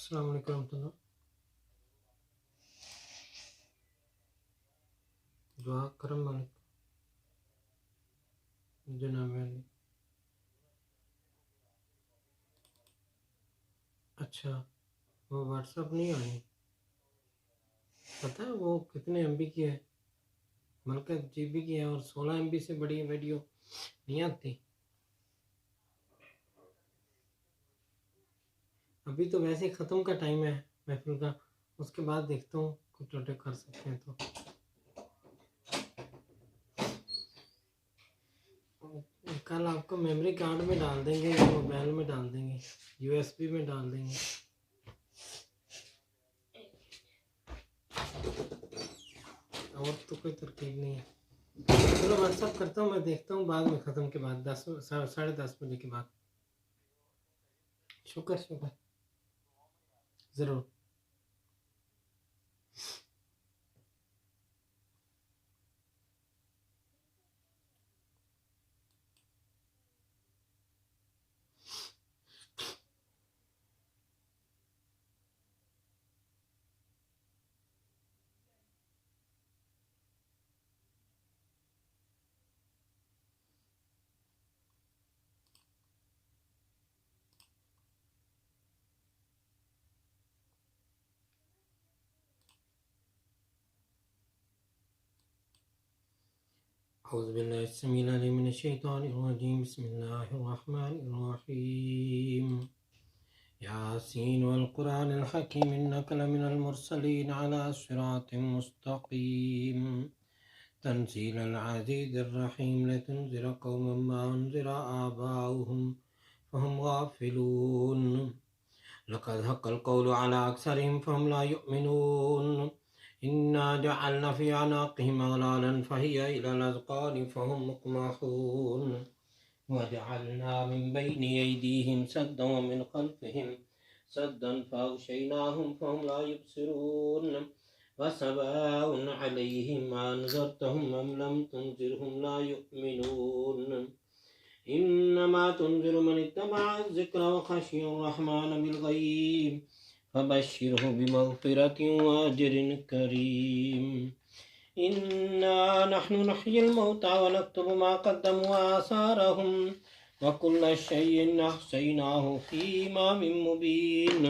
السلام علیکم ورحمۃ اللہ. دعا کرم مالک جناب علی. اچھا وہ واٹس اپ نہیں آئی. پتہ ہے وہ کتنے ایم بی کی ہے؟ بلکہ جی بی کی ہے، اور 16 MB سے بڑی ویڈیو نہیں آتی. ابھی تو ویسے ہی ختم کا ٹائم ہے محفل کا، اس کے بعد دیکھتا ہوں کچھ ٹوٹے کر سکتے ہیں تو. کل آپ کو میموری کارڈ میں ڈال دیں گے یا موبائل میں ڈال دیں گے، USB میں ڈال دیں گے. اور تو کوئی ترکیب نہیں ہے. چلو واٹس اپ کرتا ہوں، میں دیکھتا ہوں بعد میں ختم کے بعد 10 10:30 بجے کے بعد. شکر ضرور. اعوذ باللہ السمیع العلیم من الشیطان الرجیم. بسم اللہ الرحمن الرحیم. یاسین والقرآن الحکیم انک لمن المرسلین علی صراط مستقیم. تنزیل العزیز الرحیم لتنذر قوما ما انذر آباؤهم فهم غافلون. لقد حق القول على اکثرهم فهم لا يؤمنون. إنا جعلنا في أعناقهم أغلالا فهي إلى الأذقان فهم مقمحون. وجعلنا من بين أيديهم سدا ومن خلفهم سدا فأغشيناهم فهم لا يبصرون. وسواء عليهم أنذرتهم أم لم تنذرهم لا يؤمنون. إنما تنذر من اتبع الذكر وخشي الرحمن بالغيب فبشره بمغفرة وأجر كريم. إنا نحن نحيي الموتى ونكتب ما قدموا وآثارهم وكل شيء أحصيناه في إمام مبين.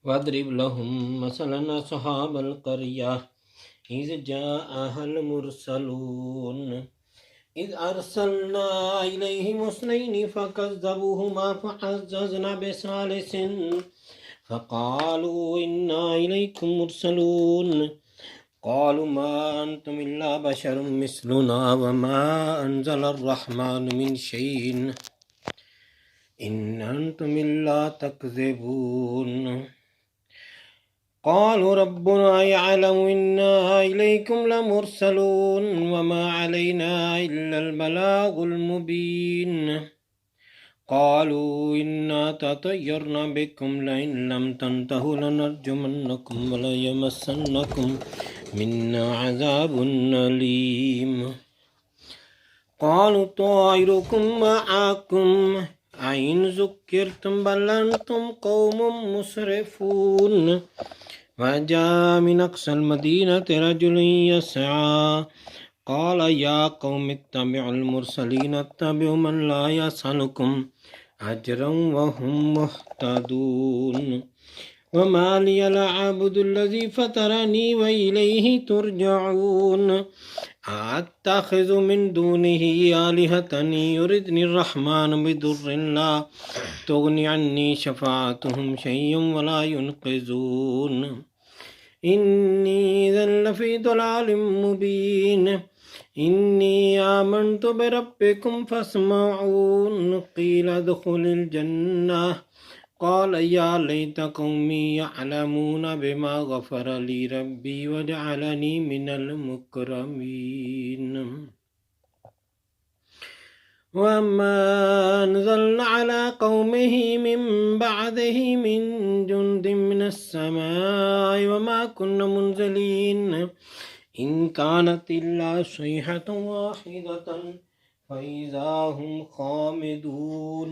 واضرب لهم مثلا أصحاب القرية إذ جاءها المرسلون إذ أرسلنا إليهم اثنين فكذبوهما فعززنا بثالث فقالوا إنا إليكم مرسلون. قالوا ما أنتم إلا بشر مثلنا وما أنزل الرحمن من شيء إن أنتم إلا تكذبون. قالوا ربنا يعلم إنا إليكم لمرسلون وما علينا إلا البلاغ المبين. قالوا إنا تطيرنا بكم لئن لم تنتهوا لنرجمنكم وليمسنكم منا عذاب أليم. قالوا طائركم معكم أئن ذكرتم بل أنتم قوم مسرفون. وجاء من أقصى المدينة رجل يسعى قال يا قوم اتبعوا المرسلين اتبعوا من لا يسألكم أجرا وهم مهتدون. وما لي لا أعبد الذي فطرني وإليه ترجعون. أتخذ من دونه آلهة يردني الرحمن بضر لا تغني عني شفاعتهم شيئا ولا ينقذون. إني إذا لفي ضلال مبين. إني آمنت بربكم فاسمعون. قيل ادخل الجنة قال يا ليت قومي يعلمون بما غفر لي ربي وجعلني من المكرمين. وما أنزلنا على قومه من بعده من جند من السماء وما كنا منزلين. إن كانت إلا صيحة واحدة فإذا هم خامدون.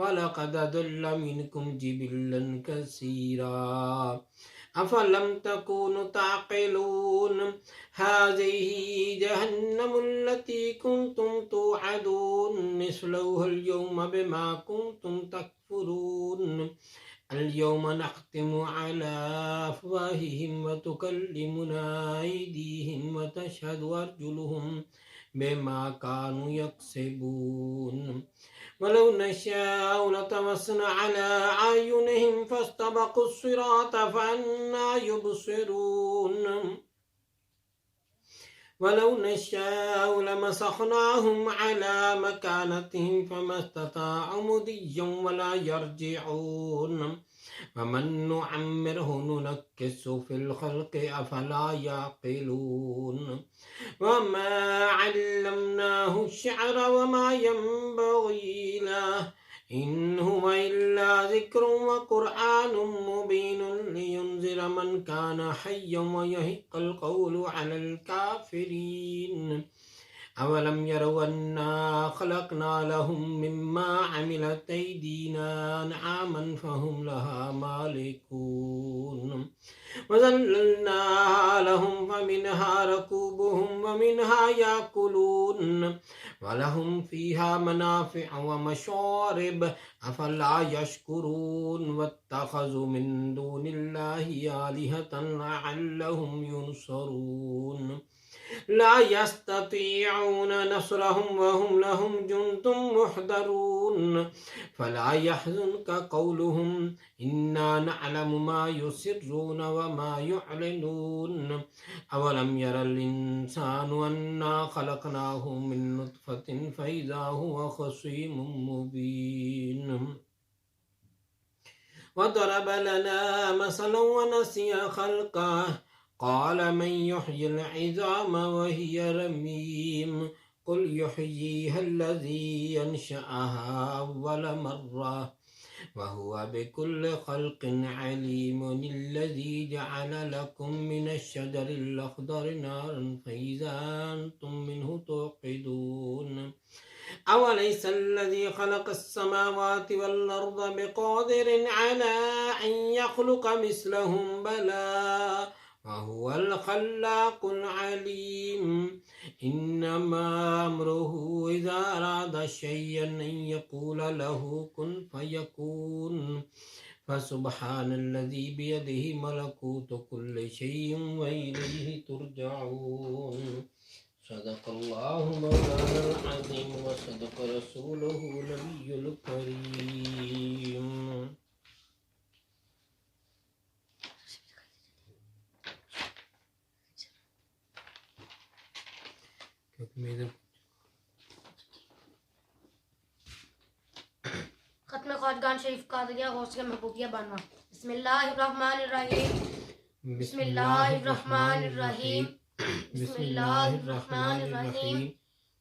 وَلَقَدْ أَضَلَّ مِنْكُمْ جِبِلًّا كَثِيرًا أَفَلَمْ تَكُونُوا تَعْقِلُونَ هَٰذِهِ جَهَنَّمُ الَّتِي كُنْتُمْ تُوعَدُونَ اصْلَوْهَا الْيَوْمَ بِمَا كُنْتُمْ تَكْفُرُونَ الْيَوْمَ نَخْتِمُ عَلَىٰ أَفْوَاهِهِمْ وَتُكَلِّمُنَا أَيْدِيهِمْ وَتَشْهَدُ أَرْجُلُهُم بِمَا كَانُوا يَكْسِبُونَ وَلَوْ نَشَاءُ لَطَمَسْنَا عَلَىٰ أَعْيُنِهِمْ فَاسْتَبَقُوا الصِّرَاطَ فَأَنَّىٰ يُبْصِرُونَ وَلَوْ نَشَاءُ لَمَسَخْنَاهُمْ عَلَىٰ مَكَانَتِهِمْ فَمَا اسْتَطَاعُوا مُضِيًّا وَلَا يَرْجِعُونَ وَمَن نُّعَمِّرْهُ نُنَكِّسْهُ فِي الْخَلْقِ أَفَلَا يَعْقِلُونَ وَمَا عَلَّمْنَاهُ الشِّعْرَ وَمَا يَنبَغِي لَهُ إِنْ هُوَ إِلَّا ذِكْرٌ وَقُرْآنٌ مُّبِينٌ لِيُنذِرَ مَن كَانَ حَيًّا وَيَحِقَّ الْقَوْلُ عَلَى الْكَافِرِينَ أَوَلَمْ يَرَوْا أَنَّا خَلَقْنَا لَهُم مِّمَّا عَمِلَتْ أَيْدِينَا أَنْعَامًا فَهُمْ لَهَا مَالِكُونَ وَذَلَّلْنَاهَا لَهُمْ فَمِنْهَا رَكُوبُهُمْ وَمِنْهَا يَأْكُلُونَ وَلَهُمْ فِيهَا مَنَافِعُ وَمَشَارِبُ أَفَلَا يَشْكُرُونَ وَاتَّخَذُوا مِن دُونِ اللَّهِ آلِهَةً لَّعَلَّهُمْ يُنصَرُونَ لَا يَسْتَطِيعُونَ نَصْرَهُمْ وَهُمْ لَهُمْ جُندٌ مُّحْضَرُونَ فَلَا يَحْزُنكَ قَوْلُهُمْ إِنَّا نَعْلَمُ مَا يُسِرُّونَ وَمَا يُعْلِنُونَ أَوَلَمْ يَرَ الْإِنسَانُ أَنَّا خَلَقْنَاهُ مِن نُّطْفَةٍ فَإِذَا هُوَ خَصِيمٌ مُّبِينٌ وَضَرَبَ لَنَا مَثَلًا وَنَسِيَ خَلْقَهُ قَالَ مَن يُحْيِي الْعِظَامَ وَهِيَ رَمِيمٌ قُلْ يُحْيِيهَا الَّذِي أَنشَأَهَا أَوَّلَ مَرَّةٍ وَهُوَ بِكُلِّ خَلْقٍ عَلِيمٌ الَّذِي جَعَلَ لَكُم مِّنَ الشَّجَرِ الْأَخْضَرِ نَارًا فَإِذَا أَنتُم مِّنْهُ تُوقِدُونَ أَوَلَيْسَ الَّذِي خَلَقَ السَّمَاوَاتِ وَالْأَرْضَ بِقَادِرٍ عَلَىٰ أَن يَخْلُقَ مِثْلَهُم بَلَىٰ وَهُوَ الْخَلَّاقُ الْعَلِيمُ إِنَّمَا أَمْرُهُ إِذَا أَرَادَ شَيْئًا أَن يَقُولَ لَهُ كُن فَيَكُونُ فَسُبْحَانَ الَّذِي بِيَدِهِ مَلَكُوتُ كُلِّ شَيْءٍ وَإِلَيْهِ تُرْجَعُونَ صدق الله مولانا العظيم وصدق رسوله النبي الكريم. ختم خواجگان شریف قادریہ غوثیہ محبوبیہ بانوا. بسم اللہ الرحمن الرحیم. بسم اللہ الرحمن الرحیم. بسم اللہ الرحمن الرحیم.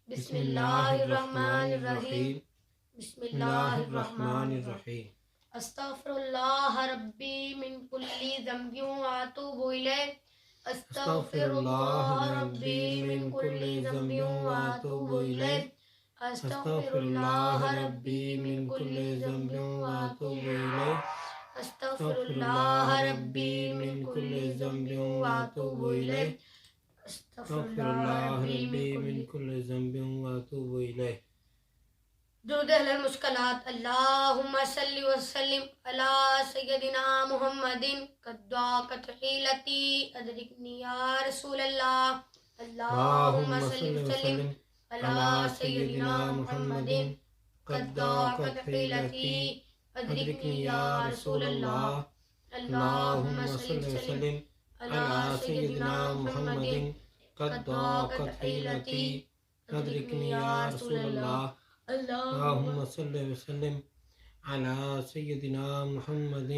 بسم اللہ الرحمن الرحیم. بسم اللہ الرحمن الرحیم. استغفر اللہ ربی من کل ذنب واتوب الیہ. استغفر اللہ ربی من کل ذنب واتوب الیہ. استغفر اللہ ربی من کل ذنب واتوب الیہ. استغفر اللہ ربی من کل ذنب واتوب الیہ. استغفر اللہ ربی من کل ذنب واتوب الیہ. درود اہل المشکلات. اللہم صلی وسلم علی سیدنا محمد قد ضاقت حیلتی ادرکنی یا رسول اللہ. اللہم صلی وسلم علی سیدنا محمد قد ضاقت حیلتی ادرکنی یا رسول اللہ. اللہم صلی وسلم علی سیدنا محمد قد ضاقت حیلتی ادرکنی یا رسول اللہ. اللهم صل وسلم على سيدنا محمد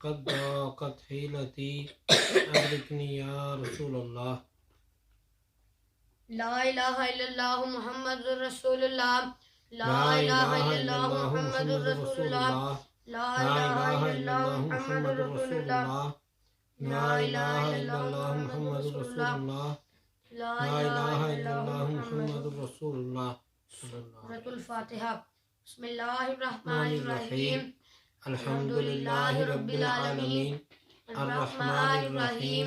قد ضاقت حيلتي أدركني يا رسول الله. لا الہ الا اللہ محمد رسول اللہ. لا الہ الا اللہ محمد رسول اللہ. لا الہ الا اللہ محمد رسول اللہ. لا الہ الا اللہ محمد رسول اللہ. لا الہ الا اللہ محمد رسول اللہ. سورۃ الفاتحہ. بسم اللہ الرحمن الرحیم الحمد للہ رب العالمین الرحمن الرحیم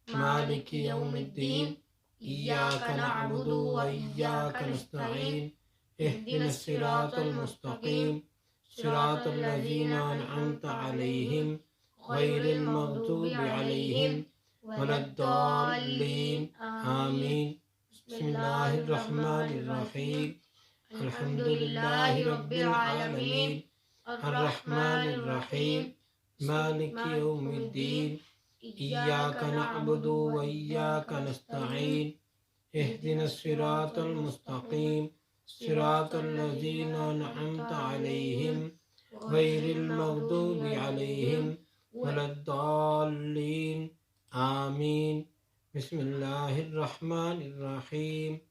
مالک یوم الدین ایاک نعبد و ایاک نستعین اہدنا الصراط المستقیم صراط الذین انعمت علیہم غیر المغضوب علیہم ولا الضالین آمین بسم اللہ الرحمن الرحیم الحمد للہ رب العالمین الرحمن الرحیم مالک یوم الدین ایاک نعبد و ایاک نستعین اہدنا الصراط المستقیم صراط الذین انعمت علیہم غیر المغضوب علیہم ولا الضالین آمین بسم اللہ الرحمن الرحیم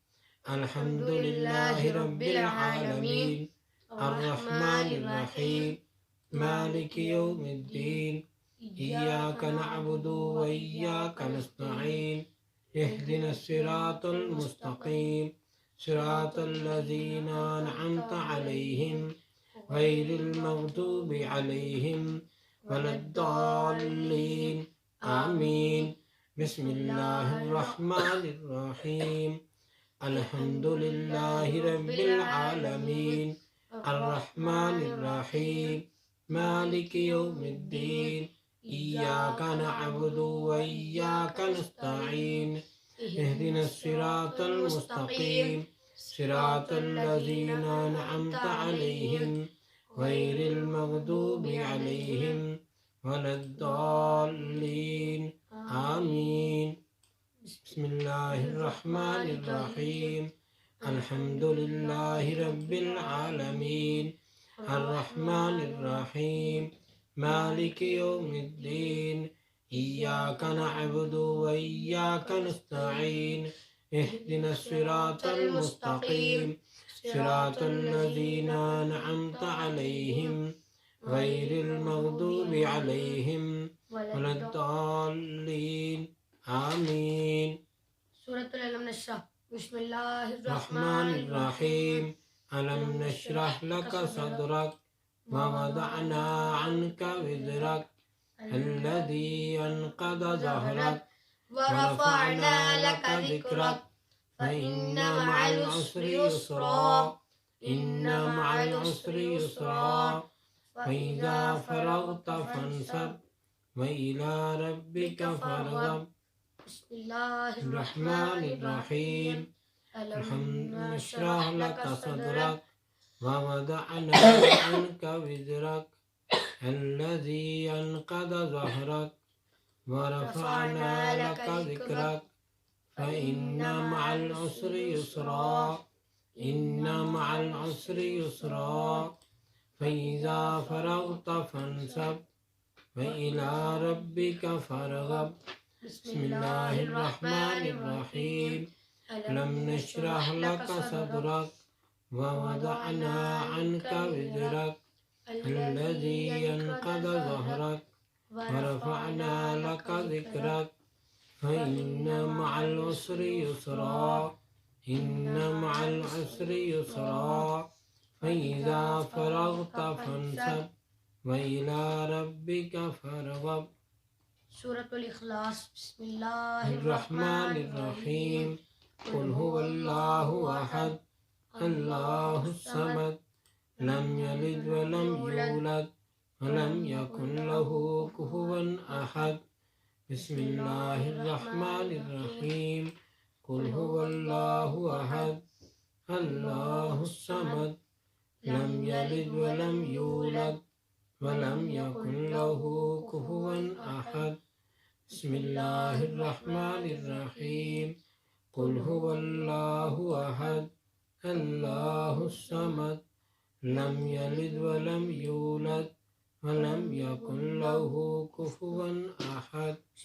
الحمد للہ رب العالمین الرحمن الرحیم مالک یوم الدین ایاک نعبد و ایاک نستعین اہدنا الصراط المستقیم صراط الذین انعمت علیہم غیر المغضوب علیہم ولا الضالین آمین بسم اللہ الرحمن الرحیم الحمد للہ رب العالمین الرحمن الرحیم مالک یوم الدین ایاک نعبد و ایاک نستعین اہدنا الصراط المستقیم صراط الذین انعمت علیہم غیر المغضوب علیہم ولا الضالین آمین بسم اللہ الرحمن الرحیم الحمد للہ رب العالمین الرحمن الرحیم مالک یوم الدین ایاک نعبد و ایاک نستعین اہدنا الصراط المستقیم صراط الذین انعمت علیہم غیر المغضوب علیہم ولا الضالین آمین سورۃ العلم نشرح بسم اللہ الرحمن الرحیم علم نشرح لک صدرک ووضعنا عنک وزرک الذی انقض ظہرک ورفعنا لك ذکرک فإن مع العسر يسرا إن مع العسر يسرا فإذا فرغت فانصب وإلى ربك فارغب بسم اللہ الرحمن الرحیم الحم نشرح لك صدرك ووضعنا عنك وزرك الذي أنقض ظهرك ورفعنا لك ذكرك فإن مع العسر يسرا إن مع العسر يسرا فإذا فرغت فانصب وإلى ربك فارغب بسم الله الرحمن الرحيم لم نشرح لك صدرك ووضعنا عنك وزرك الذي ينقض ظهرك ورفعنا لك ذكرك فإن مع العسر يسرا إن مع العسر يسرا فإذا فرغت فانصب وإلى ربك فارغب سورۃ الاخلاص بسم اللہ الرحمن الرحیم قل هو اللہ احد اللہ الصمد لم یلد ولم یولد ولم یکن له کفوا احد بسم اللہ الرحمن الرحیم قل هو اللہ احد اللہ الصمد لم یلد ولم یولد ولم یکن له کفوا احد بسم اللہ الرحمن الرحیم قل هو اللہ احد اللہ الصمد لم یلد ولم یولد ولم یکن له کفوا احد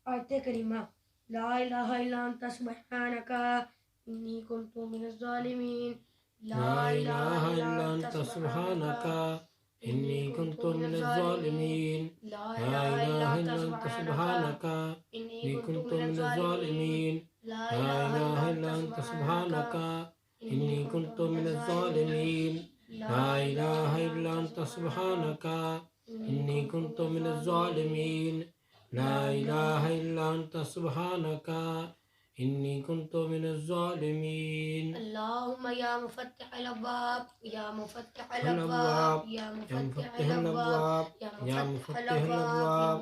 آیت کریمہ لا الہ الا انت سبحانک انی کنت من الظالمین لا الہ الا انت سبحانک انی کنت من الظالمین لا لا الہ الہ الا الا انت انت سبحانک سبحانک انی انی کنت کنت من من الظالمین الظالمین لا لا الہ الہ الا الا انت انت سبحانک سبحانک إني كنت من الظالمين لا إله إلا أنت سبحانك إني كنت من الظالمين لا إله إلا أنت سبحانك إني كنت من الظالمين. اللهم يا مفتح الأبواب يا مفتح الأبواب الأبواب يا يا مفتح مفتح الأبواب الأبواب يا يا مفتح مفتح الأبواب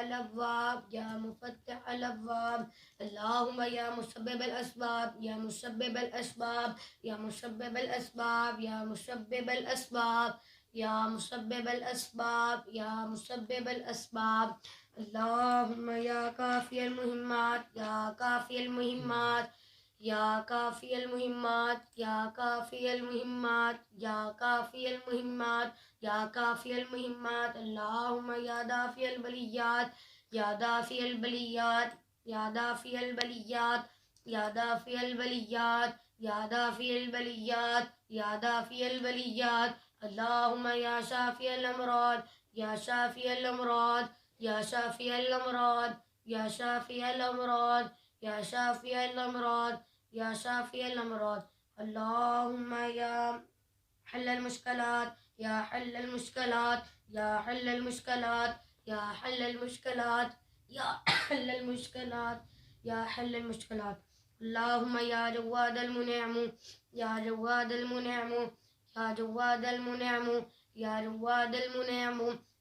الأبواب يا مفتح الأبواب يا مفتح الأبواب. اللهم يا مسبب الأسباب يا مسبب الأسباب يا مسبب الأسباب يا مسبب الأسباب يا مسبب الأسباب يا مسبب الأسباب. اللهم يا كافي المهمات يا كافي المهمات يا كافي المهمات يا كافي المهمات يا كافي المهمات يا كافي المهمات. اللهم يا دافي البليات يا دافي البليات يا دافي البليات يا دافي البليات يا دافي البليات يا دافي البليات. اللهم يا شافي الأمراض يا شافي الأمراض يا شافي الأمراض يا شافي الأمراض يا شافي الأمراض يا شافي الأمراض. اللهم يا حل المشكلات يا حل المشكلات يا حل المشكلات يا حل المشكلات يا حل المشكلات يا حل المشكلات. اللهم يا جواد المنعم يا جواد المنعم يا جواد المنعم يا جواد المنعم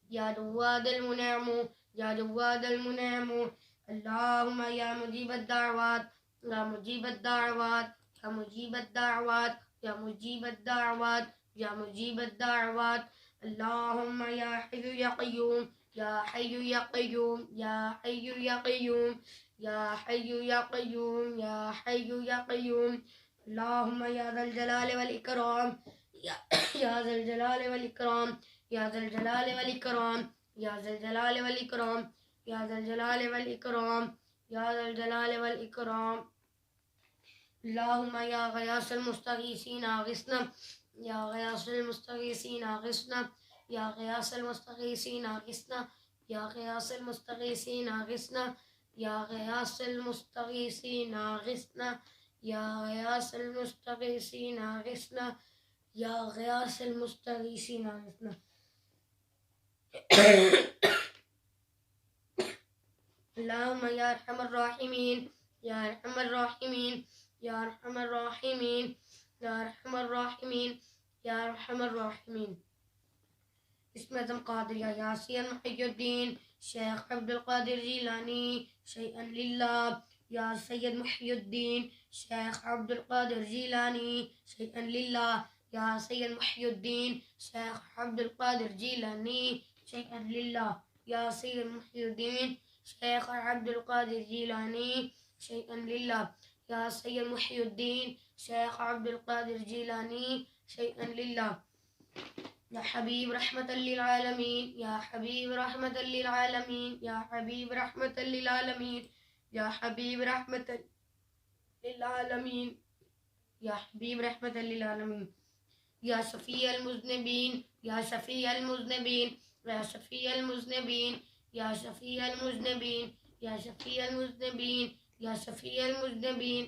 يا جواد المنعم يا جواد المنعم. اللهم يا مجيب الدعوات يا مجيب الدعوات يا مجيب الدعوات يا مجيب الدعوات يا مجيب الدعوات. اللهم يا حي يا قيوم يا حي يا قيوم يا حي يا قيوم يا حي يا قيوم يا حي يا قيوم. اللهم يا ذا الجلال والإكرام يا ذا الجلال والإكرام يا ذا الجلال والإكرام يا ذا الجلال والإكرام يا ذا الجلال والإكرام يا ذا الجلال والإكرام. اللهم يا غياث المستغيثين أغثنا يا غياث المستغيثين أغثنا يا غياث المستغيثين أغثنا يا غياث المستغيثين أغثنا يا غياث المستغيثين أغثنا يا غياث المستغيثين أغثنا يا غياث المستغيثين أغثنا. اللهم يا أرحم الراحمين يا أرحم الراحمين يا أرحم الراحمين يا أرحم الراحمين يا أرحم الراحمين. اسم اعظم قادریہ یاسین محی الدین شیخ عبد القادر جیلانی شیئا للہ یا سید محی الدین شیخ عبد القادر جیلانی شیئا للہ یا سید محی الدین شیخ عبد القادر جیلانی شیئا للہ یا سید محی الدین شیخ عبد القادر جیلانی شیئا للہ یا سید محی الدین شیخ عبد القادر جیلانی شیئا للہ. يا حبيب رحمة للعالمين يا حبيب رحمة للعالمين يا حبيب رحمة للعالمين يا حبيب رحمة للعالمين يا حبيب رحمة للعالمين. يا شفيع المذنبين يا شفيع المذنبين يا شفيع المذنبين يا شفيع المذنبين يا شفيع المذنبين يا شفيع المذنبين.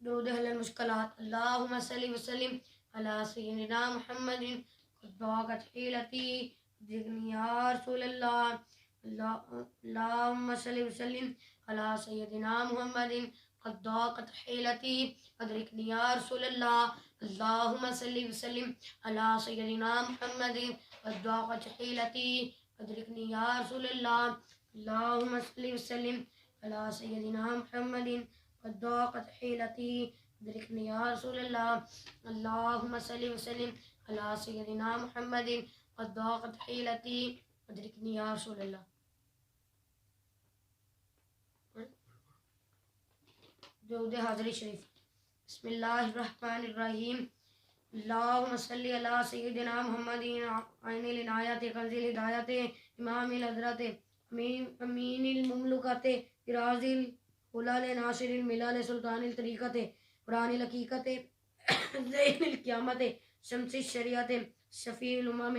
درود اہل المشکلات. اللہم صلی وسلم علی سیدنا محمد قد ضاقت حیلتی ادرکنی یا رسول اللہ. اللہم صلی وسلم علی سیدنا محمد قد ضاقت حیلتی ادرکنی یا رسول اللہ. اللہم صلی وسلم علی سیدنا محمد قد ضاقت حیلتی ادرکنی یا رسول اللہ. اللہم صلی وسلم علی سیدنا محمد قد ضاقت حيلتي ادركني يا رسول الله. اللهم صل وسلم على سيدنا محمد قد ضاقت حيلتي ادركني يا رسول الله. درود حاضری شریف. بسم اللہ الرحمن الرحیم. اللهم صل على سيدنا محمد عين العنایت کنز الہدایت امام الحضرت امین المملکت راز الحلال ناصر الملال سلطان الطریقت قرآن الحقیقت زین القیامت شمس الشریعت شفیع الامم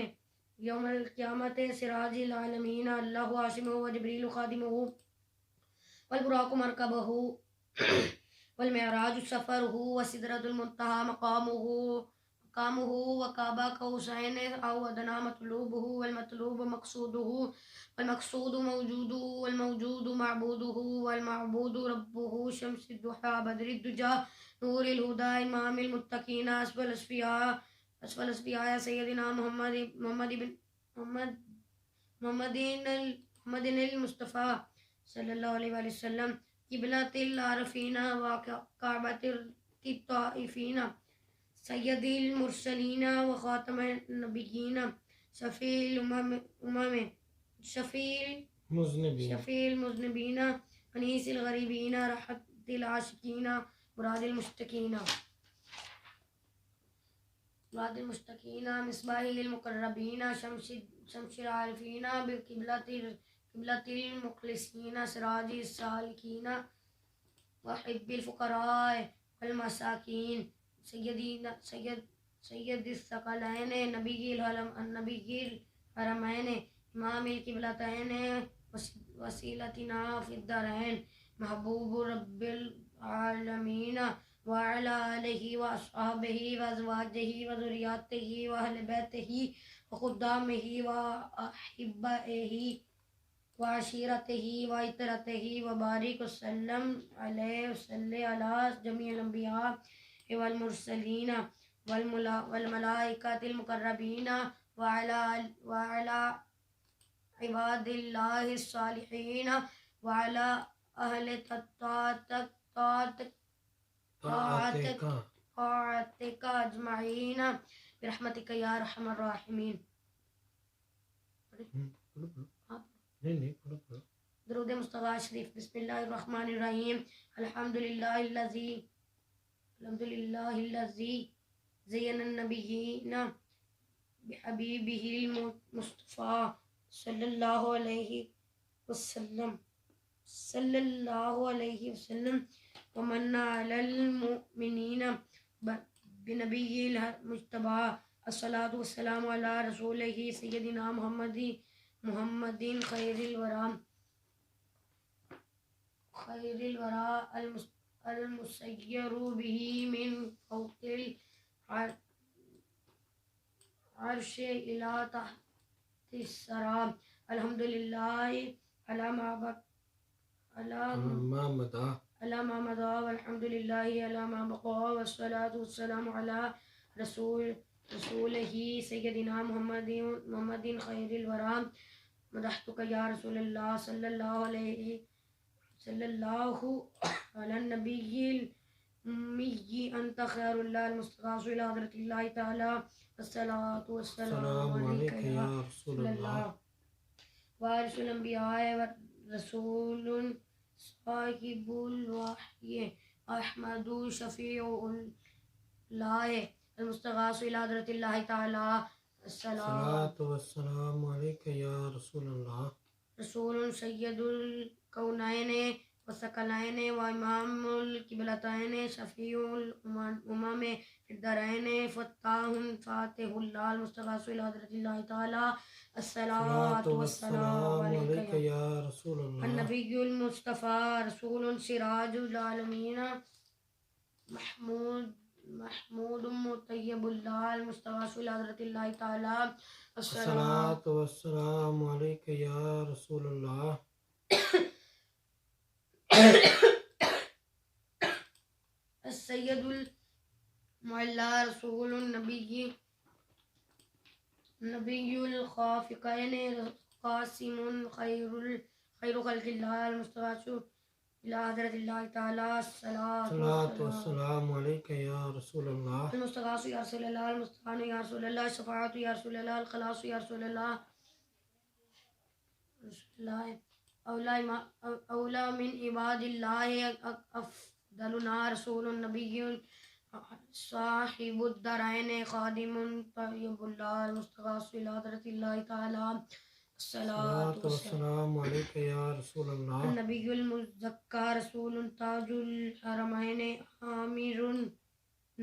یوم القیامت سراج العالمین اللہ عاصمہ و جبریل خادمہ والبراق مرکبہ والمعراج سفره وسدرة المنتهى مقامه وقاب قوسين أو أدنى مطلوبه والمطلوب مقصوده والمقصود موجوده والموجود معبوده والمعبود ربه شمس الضحى بدر الدجى نور الهدى إمام المتقين أسفل أصفياء سيدنا محمد المصطفى صلی اللہ علیہ وآلہ وسلم قبلۃ العارفین وکعبۃ الطائفین سید المرسلین وخاتم النبیین شفیع الامم شفیع المذنبین انیس الغریبین رحمت العاشقین مراد المشتقین مصباح المقربین شمس العارفین قبلة المخلصین سراج السالکین وحب الفقراء والمساکین سید الثقلین نبی الحرمین امام القبلتین وسیلتنا فی الدارین محبوب رب العالمین وعلى آله وأصحابه وأزواجه وذرياته وأهل بيته وخدامه وأحبائه وعشيرته وعترته وبارك وسلم عليه وسلم على جميع الأنبياء والمرسلين والملائكة المقربين وعلى عباد الله الصالحين وعلى أهل طاعتك اجمعین برحمتک یا ارحم الراحمین. درود مصطفیٰ شریف. بسم اللہ الرحمن الرحیم. الحمدللہ الذی زین النبیین بحبیبہ المصطفیٰ صلی اللہ علیہ وسلم ومن على المؤمنين بنبي المجتبى. الصلاة والسلام على رسوله سيدنا محمد خير الورى المسير به من فوق العرش إلى تحت الثرى. الحمد لله على ما مضى والحمد لله على ما بقى والصلاة والسلام على رسوله سيدنا محمد خير الورى. مدحتك يا رسول الله صلى الله على النبي الأمي أنت خير الله المستغاث إلى حضرة الله تعالى. الصلاة والسلام عليك يا رسول الله وارث الأنبياء ورسول صاحب الوحی احمد شفیع اللہ المستغاث الی حضرت اللہ تعالی. الصلاۃ والسلام علیک یا رسول اللہ. رسول سید الکونین والثقلین وامام القبلتین شفیع الامم فی الدارین فاتح اللہ المستغاث الی حضرت اللہ تعالی. الصلاۃ والسلام علیک یا رسول اللہ. النبی المصطفیٰ رسول سراج العالمین محمود مطیب اللہ المستغاث الی حضرت اللہ تعالی. الصلاۃ والسلام علیک یا رسول اللہ. السید المعلی رسول نبی الخافقین قاسم خیر خلق اللہ المستغاث الى حضرت اللہ تعالی. الصلاۃ والسلام علیک یا رسول اللہ. المستغاث یا رسول اللہ المستعان یا رسول اللہ الشفاعۃ یا رسول اللہ الخلاص یا رسول اللہ. اولا من عباد اللہ افضلنا رسول نبی صاحب الدارین خادم طیب اللہ المستغاث الی حضرت اللہ تعالی. الصلاۃ والسلام علیک یا رسول اللہ. النبی المزکی رسول تاج الحرمین عامر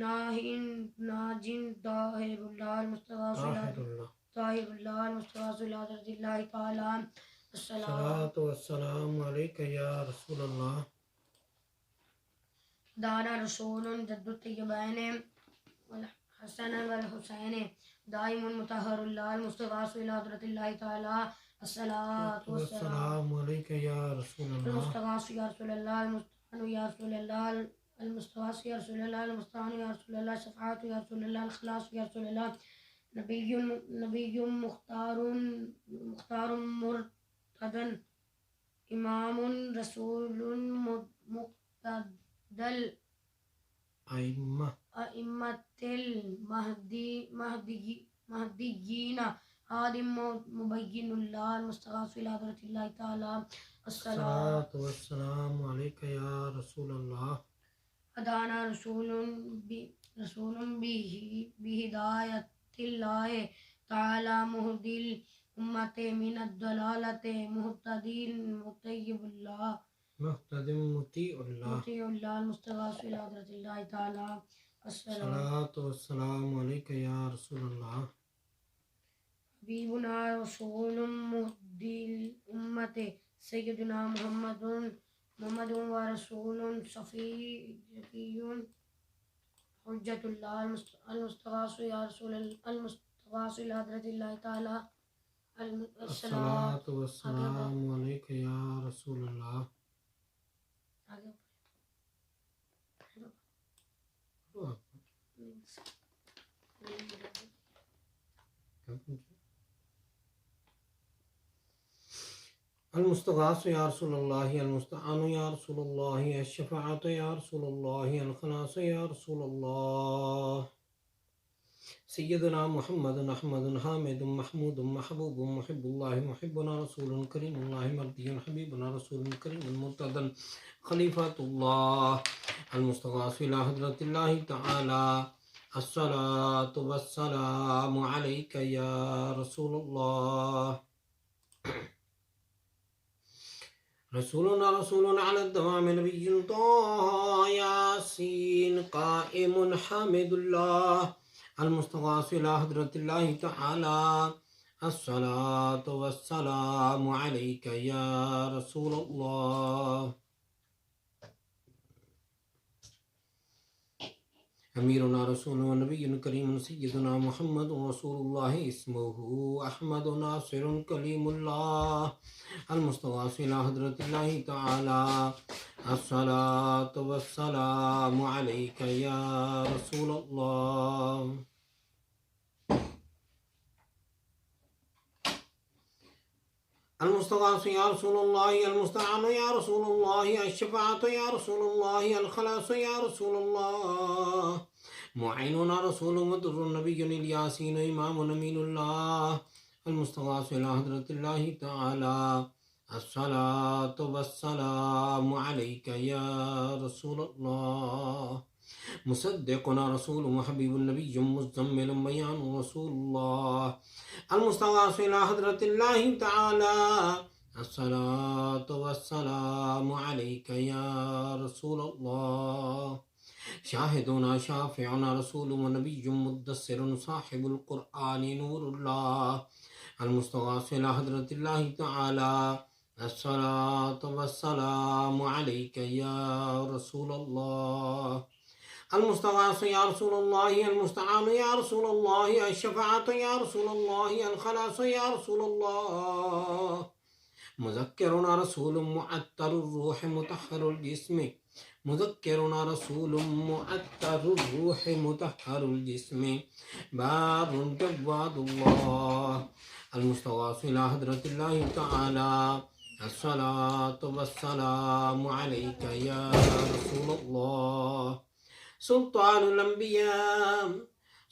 ناجن طاہر اللہ المستغاث الی حضرت اللہ تعالی. الصلاۃ والسلام علیک یا رسول اللہ. دانا رسول جد الطیبین والحسن والحسین دائم مطہر اللہ المستغاث الى حضرت اللہ تعالی الصلاۃ والسلام والسلام علیک یا رسول اللہ المستغاث یا رسول اللہ المستعان یا رسول اللہ المستغاث یا رسول اللہ المستعان یا رسول اللہ شفاعت یا رسول اللہ الخلاص یا رسول اللہ نبی مختار مرتدن امام رسول مقتدل ائمہ ائمۃ المہدیین آدم مبین اللہ المستغاث الی حضرت اللہ تعالی الصلاۃ الصلاۃ والسلام علیک یا رسول اللہ ادانا رسول بہدایت اللہ تعالی مہدی الامت من الضلالۃ مہتدی مطیب اللہ محتدم مطیع اللہ مطیع اللہ المستغاث الی حضرت اللہ تعالی الصلاۃ الصلاۃ والسلام علیک یا رسول اللہ حبیبنا رسول مہدی الامت سیدنا محمد و رسول صفی حجت اللہ المستغاث یا رسول المستغاث الی حضرت اللہ تعالی الصلاۃ الصلاۃ والسلام علیک یا رسول اللہ المستغاث یا رسول اللہ المستعان یا رسول اللہ الشفاعت یا رسول اللہ الخلاص یا رسول اللہ سیدنا محمد احمد حامد محمود محبوب محب اللہ محبنا رسول کریم اللہ مردی حبیبنا رسول کریم مرتدن خلیفۃ اللہ المستغاث الی حضرت اللہ تعالی الصلاۃ والسلام علیک یا رسول اللہ رسولنا رسول على الدوام نبی طه یاسین قائم حامد اللہ المستغاث الى حضرت اللہ تعالی الصلاۃ والسلام علیک یا رسول اللہ امیرنا رسول و نبی کریم سیدنا محمد رسول اللہ اسمہ احمد ناصر کلیم اللہ المستغاث الى حضرت اللہ تعالی الصلاۃ والسلام علیک یا رسول اللہ المستغاث یا رسول اللہ المستعان یا رسول اللہ الشفاعت یا رسول اللہ الخلاص یا رسول اللہ معیننا رسول مدر نبی الیاسین امام امین اللہ المستغاث الى حضرت اللہ تعالی الصلاۃ والسلام علیک یا رسول اللہ مصدقنا رسول وحبیب النبی مزمل بیان رسول اللہ المستغاث الى حضرت اللہ تعالی الصلاۃ والسلام علیک یا رسول اللہ شاہدنا شافعنا رسول ونبی مدثر صاحب القرآن نور اللہ المستغاث الى حضرت اللہ تعالی الصلاۃ والسلام علیک یا رسول اللہ المستغاث یا رسول اللہ المستعان یا رسول اللہ الشفاعت یا رسول اللہ الخلاص یا رسول اللہ مذکرنا رسول معطر الروح مطہر الجسم مذکرنا رسول معطر الروح مطہر الجسم بار جواد اللہ المستغاث الى حضرت اللہ تعالی الصلاۃ والسلام علیک یا رسول اللہ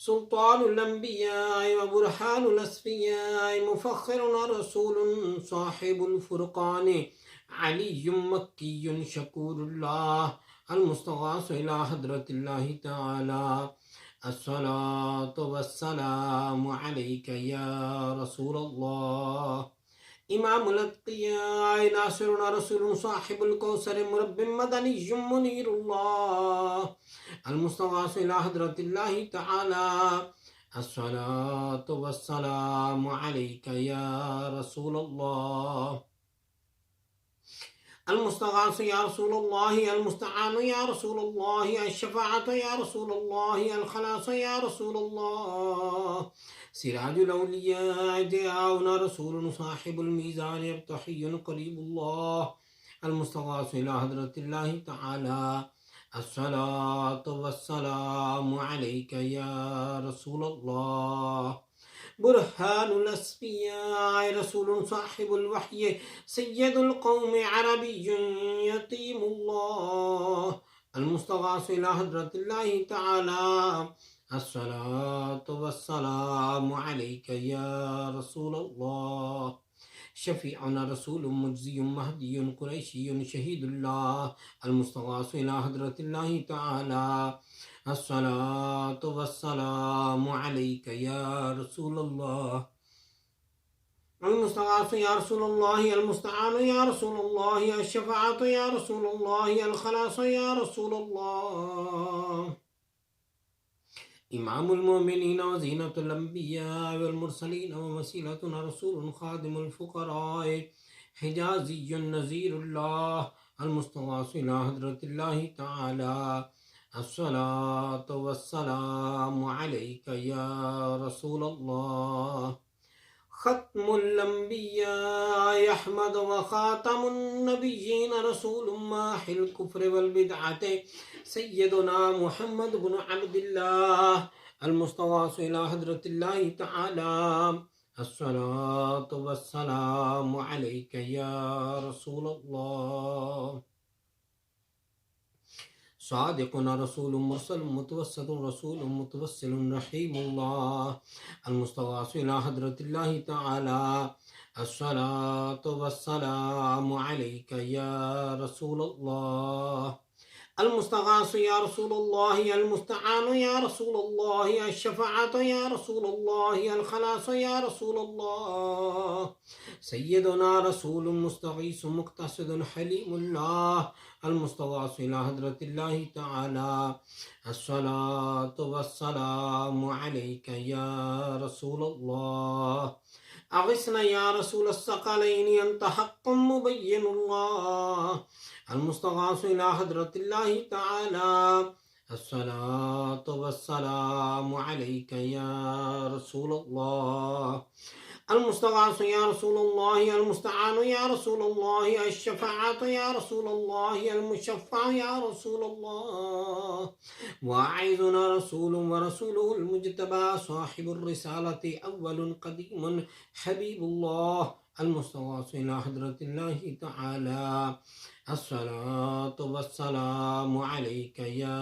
سلطان الانبیاء وبرهان الاسفیاء مفخرنا رسول صاحب الفرقان علی مکی شکور اللہ المستغاث الى حضرت اللہ تعالی الصلاۃ والسلام علیک یا رسول اللہ امام الاتقیاء ناصرنا رسول صاحب الکوثر مرب مدنی منیر اللہ المستغاث الى حضرت اللہ تعالی الصلاۃ والسلام علیک یا رسول اللہ المستغاث يا رسول الله، المستعان يا رسول الله، الشفاعة يا رسول الله، الخلاص يا رسول الله. سراج الأولياء دعاؤنا رسول صاحب الميزان يرتحي قريب الله. المستغاث إلى حضرة الله تعالى. الصلاة والسلام عليك يا رسول الله. برهان الأسفياء رسول صاحب الوحي سيد القوم عربي يتيم الله. المستغاث إلى حضرة الله تعالى. الصلاة والسلام عليك يا رسول الله. شفيعنا رسول مجزي مهدي قريشي شهيد الله. المستغاث إلى حضرة الله تعالى. الصلاة والسلام عليك يا رسول الله. المستغاث يا رسول الله، المستعان يا رسول الله، الشفاعة يا رسول الله، الخلاص يا رسول الله. إمام المؤمنين وزينة الأنبياء والمرسلين ووسيلتنا رسول خادم الفقراء حجازي نذير الله. المستغاث إلى حضرة الله تعالى. الصلاة والسلام عليك يا رسول الله. ختم الأنبياء أحمد وخاتم النبيين رسول ماحي الكفر والبدعة سيدنا محمد بن عبد الله. المستغاث إلى حضرة الله تعالى. الصلاة والسلام عليك يا رسول الله. صادقنا رسول مرسل متوسط رسول متوسل رحيم الله. المستغاث إلى حضرة الله تعالى. الصلاة والسلام عليك يا رسول الله. المستغاث يا رسول الله، المستعان يا رسول الله، الشفاعة يا رسول الله، الخلاص يا رسول الله. سيدنا رسول مستغيث مقتصد حليم الله. المستغاث إلى حضرة الله تعالى. الصلاة والسلام عليك يا رسول الله. أغثنا يا رسول الثقلين أنت حق مبين الله. المستغاث إلى حضرة الله تعالى. الصلاة والسلام عليك يا رسول الله. المستغاث يا رسول الله، المستعان يا رسول الله، الشفاعة يا رسول الله، المشفع يا رسول الله. واعظنا رسول ورسوله المجتبى صاحب الرسالة أول قديم حبيب الله. المستغاث إلى حضرة الله تعالى. الصلاة والسلام عليك يا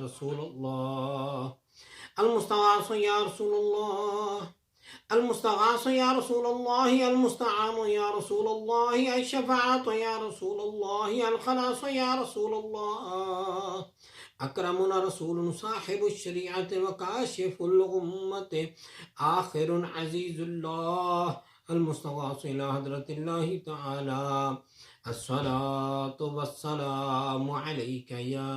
رسول الله. المستغاث يا رسول الله، المستغاث يا رسول الله، المستعان يا رسول الله، الشفاعة يا رسول الله، الخلاص يا رسول الله. أكرمنا رسول صاحب الشريعة وكاشف الغمة آخر عزيز الله. المستغاث إلى حضرة الله تعالى. الصلاة والسلام عليك يا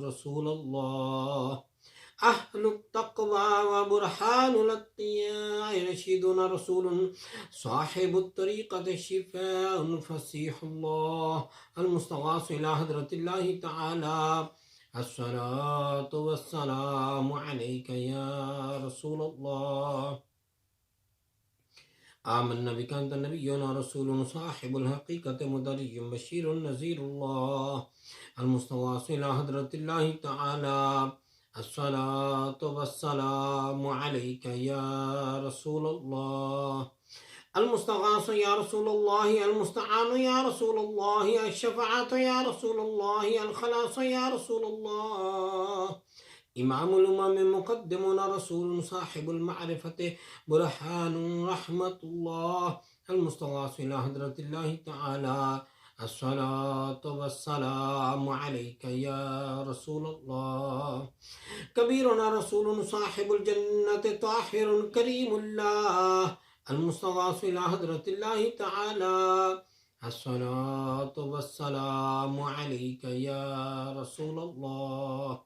رسول الله. أهل التقوى وبرهان الاتقياء رشيدنا رسول صاحب الطريقة شفاء فصيح الله. المستغاث إلى حضرة الله تعالى. الصلاة والسلام عليك يا رسول الله. آمنا بك أنت نبينا رسول صاحب الحقيقة مدري بشير نذير الله. المستغاث إلى حضرة الله تعالى. الصلاة والسلام عليك يا رسول الله. المستغاث يا رسول الله، المستعان يا رسول الله، الشفاعة يا رسول الله، الخلاص يا رسول الله. إمام الأمم مقدمنا رسول صاحب المعرفة برهان رحمة الله. المستغاث إلى حضرة الله تعالى. الصلاة والسلام عليك يا رسول الله. كبيرنا رسول صاحب الجنة طاهر كريم الله. المستغاث إلى حضرة الله تعالى. الصلاة والسلام عليك يا رسول الله.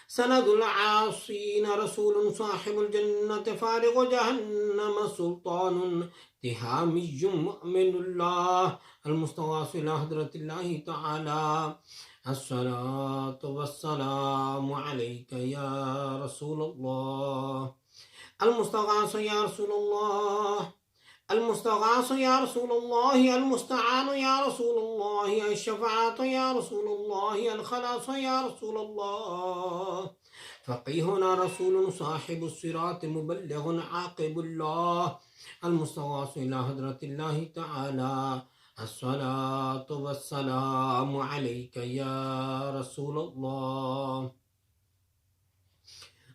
سند العاصين رسول صاحب الجنة فارغ جهنم سلطان تهامي مؤمن الله المستغاث إلى حضرة الله تعالى الصلاة والسلام عليك يا رسول الله المستغاث يا رسول الله المستغاث يا رسول الله المستعان يا رسول الله الشفاعة يا رسول الله الخلاص يا رسول الله فقيهنا رسول صاحب الصراط مبلغ عاقب الله المستغاث إلى حضرة الله تعالى الصلاة والسلام عليك يا رسول الله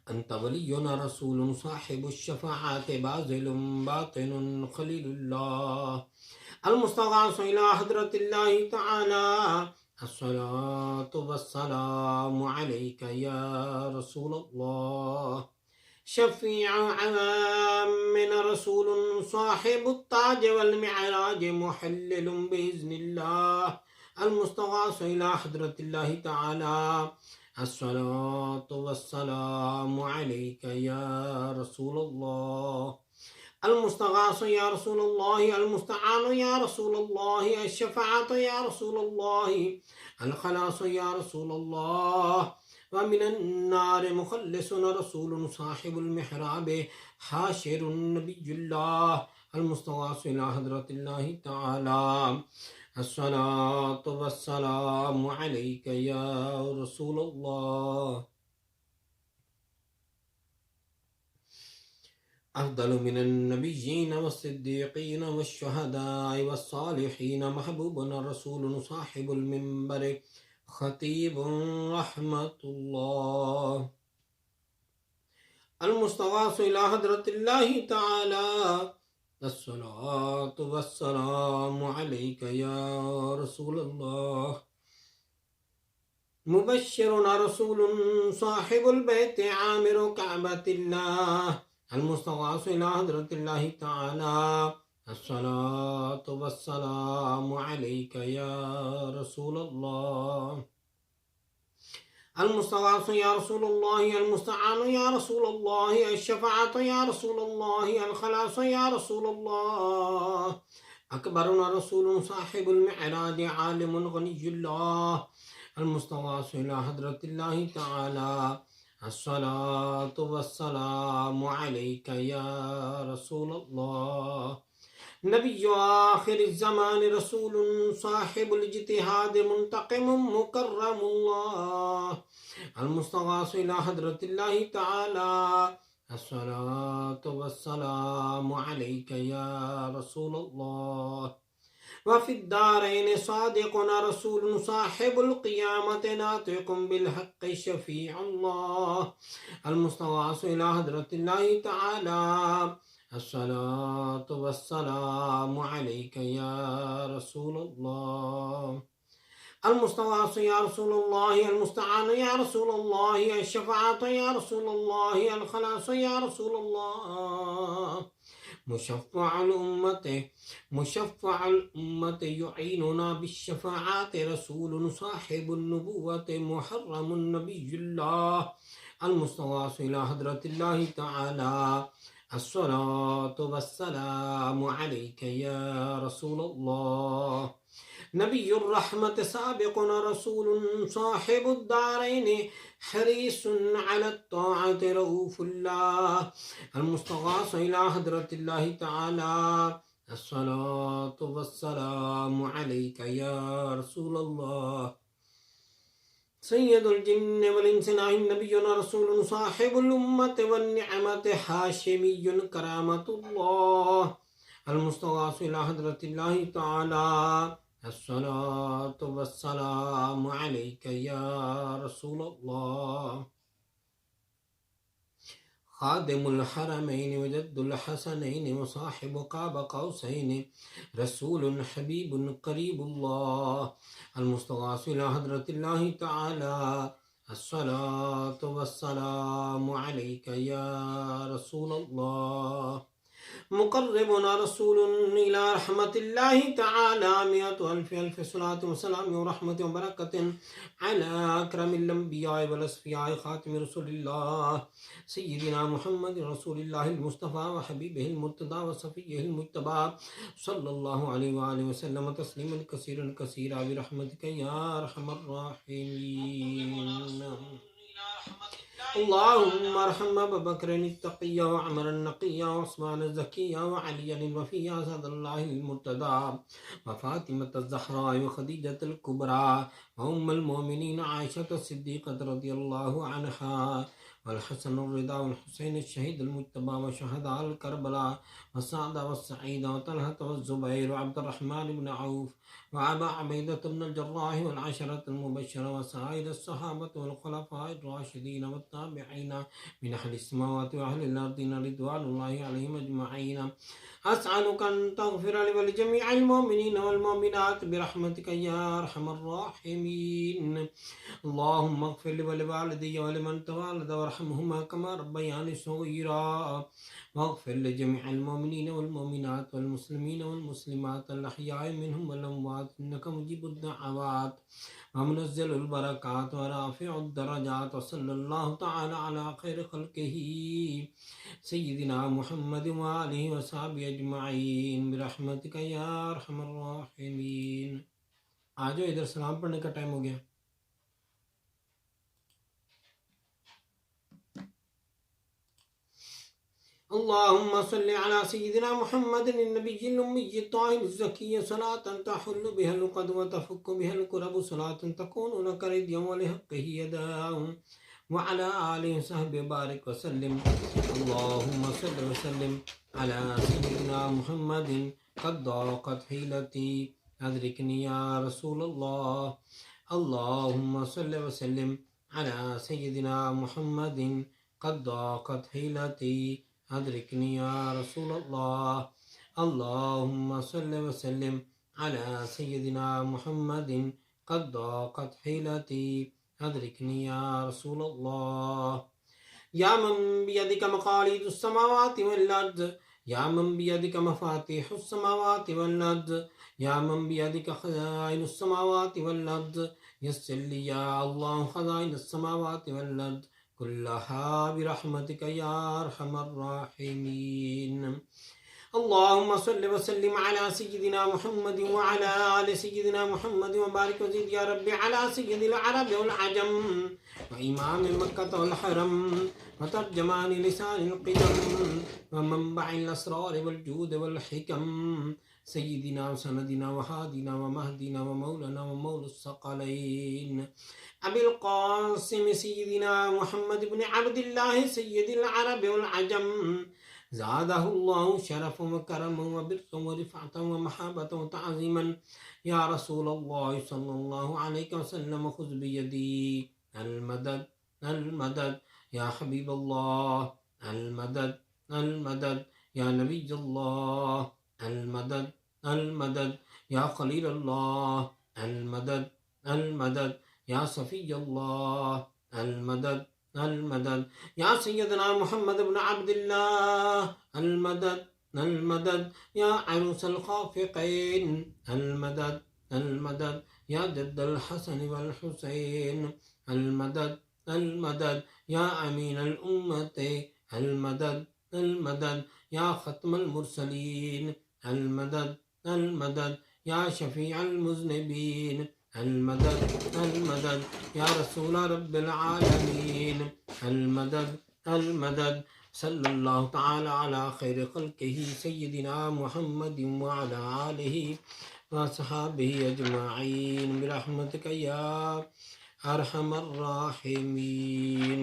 أنت ولينا رسول صاحب الشفاعات باذل باطن خليل الله المستغاث إلى حضرة الله تعالى الصلاة والسلام عليك يا رسول الله شفيع عوامنا رسول صاحب التاج والمعراج محلل بإذن الله المستغاث إلى حضرة الله تعالى الصلاة والسلام عليك يا رسول الله المستغاث يا رسول الله المستعان يا رسول الله الشفاعة يا رسول الله الخلاص يا رسول الله ومن النار مخلص رسول صاحب المحراب حاشر النبي الله المستغاث إلى حضرة الله تعالى الصلاة والسلام عليك يا رسول الله أفضل من النبيين والصديقين والشهداء والصالحين محبوبنا رسول صاحب المنبر خطيب رحمة الله المستغاث إلى حضرة الله تعالى الصلاة والسلام عليك يا رسول الله مبشرنا رسول صاحب البيت عامر كعبة الله المستغاث إلى حضرة الله تعالى الصلاة والسلام عليك يا رسول الله المستغاث يا رسول الله المستعان يا رسول الله الشفاعة يا رسول الله الخلاص يا رسول الله أكبرنا رسول صاحب المعراج عالم غني الله المستغاث إلى حضرة الله تعالى الصلاة والسلام عليك يا رسول الله نبي آخر الزمان رسول صاحب الاجتهاد منتقم مكرم الله المستغاث إلى حضرة الله تعالى الصلاة والسلام عليك يا رسول الله وفي الدارين صادقنا رسول صاحب القيامة ناطق بالحق شفيع الله المستغاث إلى حضرة الله تعالى الصلاة والسلام عليك يا رسول الله المستغاث يا رسول الله المستعان يا رسول الله الشفاعة يا رسول الله الخلاص يا رسول الله مشفع الأمة يعيننا بالشفاعات رسول صاحب النبوة محرم النبي الله المستغاث إلى حضرة الله تعالى الصلاة والسلام عليك يا رسول الله نبي الرحمة سابقنا رسول صاحب الدارين حريص على الطاعة رؤوف الله المستغاث إلى حضرة الله تعالى الصلاة والسلام عليك يا رسول الله سيد الجن والإنس نبينا رسول صاحب الأمة والنعمة هاشمي كرامة الله المستغاث إلى حضرة الله تعالى الصلاة والسلام عليك يا رسول الله خادم الحرمين وجد الحسنين وصاحب قاب قوسين رسول حبيب قريب الله المستغاث إلى حضرة الله تعالى الصلاة والسلام عليك يا رسول الله مقربنا رسول إلى رحمة الله تعالى 100,000 صلاة وسلام ورحمة وبركة على أكرم الأنبياء والأصفياء خاتم رسول الله سيدنا محمد رسول الله المصطفى وحبيبه المرتضى وصفيه المجتبى صلى الله عليه وآله وسلم تسليما كثيرا كثيرا برحمتك يا أرحم الراحمين. اللهم ارحم ابا بكر التقي وعمر النقي وعثمان الزكي وعليا الوفي اسد الله المرتضى وفاطمة الزهراء وخديجة الكبرى وأم المؤمنين عائشة الصديقة رضي الله عنها والحسن الرضا والحسين الشهيد المجتبى وشهداء الكربلاء وسعد والسعيد وطلحة والزبير وعبد الرحمن بن عوف وأبا عبيدة بن الجراح والعشرة المبشرة وسائر الصحابة والخلفاء الراشدين والتابعين من أهل السماوات وأهل الأرض رضوان الله عليهم أجمعين. أسألك أن تغفر لي ولجميع المؤمنين والمؤمنات برحمتك يا أرحم الراحمين. اللهم اغفر لي ولوالدي ولمن توالد وارحمهما كما ربياني صغيرا. واغفر لجميع المؤمنين والمؤمنات والمسلمين والمسلمات الأحياء منهم والأموات إنك مجيب الدعوات ومنزل البركات ورافع الدرجات. وصلى الله تعالى على خير خلقه سيدنا محمد وآله وصحبه أجمعين برحمتك يا أرحم الراحمين. آجو ادھر سلام پڑھنے کا ٹائم ہو گیا. اللهم صل على سيدنا محمد النبي الأمي الطاهر الزكي صلاة تحل بها العقد وتفك بها الكرب صلاة تكون لك رضيا ولحقه يداهم وعلى آله وصحبه بارك وسلم. اللهم صل وسلم على سيدنا محمد قد ضاقت حيلتي أدركني يا رسول الله. اللهم صل وسلم على سيدنا محمد قد ضاقت حيلتي أدركني يا رسول الله. اللهم صل وسلم على سيدنا محمد قد ضاقت حيلتي أدركني يا رسول الله. يا من بيدك مقاليد السماوات والأرض يا من بيدك مفاتيح السماوات والأرض يا من بيدك خزائن السماوات والأرض يسر لي يا الله خزائن السماوات والأرض كلها برحمتك يا أرحم الراحمين. اللهم صل وسلم على سيدنا محمد وعلى آل سيدنا محمد وبارك وزد يا ربي على سيد العرب والعجم وإمام مكة والحرم وترجمان لسان القدم ومنبع الأسرار والجود والحكم سيدنا وسندنا وهادنا ومهدنا ومولانا ومولى الثقلين أبي القاسم سيدنا محمد بن عبد الله سيد العرب والعجم زاده الله شرفا وكرما وبرا ورفعة ومحبة وتعظيما. يا رسول الله صلى الله عليه وسلم خذ بيدي المدد المدد يا حبيب الله المدد المدد يا نبي الله المدد المدد يا خليل الله المدد المدد يا صفي الله المدد المدد يا سيدنا محمد بن عبد الله المدد المدد يا عروس الخافقين المدد المدد يا جد الحسن والحسين المدد المدد يا أمين الأمة المدد المدد يا ختم المرسلين المدد المدد يا شفيع المذنبين المدد المدد يا رسول رب العالمين المدد المدد. صلى الله تعالى على خير خلقه سيدنا محمد وعلى آله وصحابه أجمعين برحمتك يا أرحم الراحمين.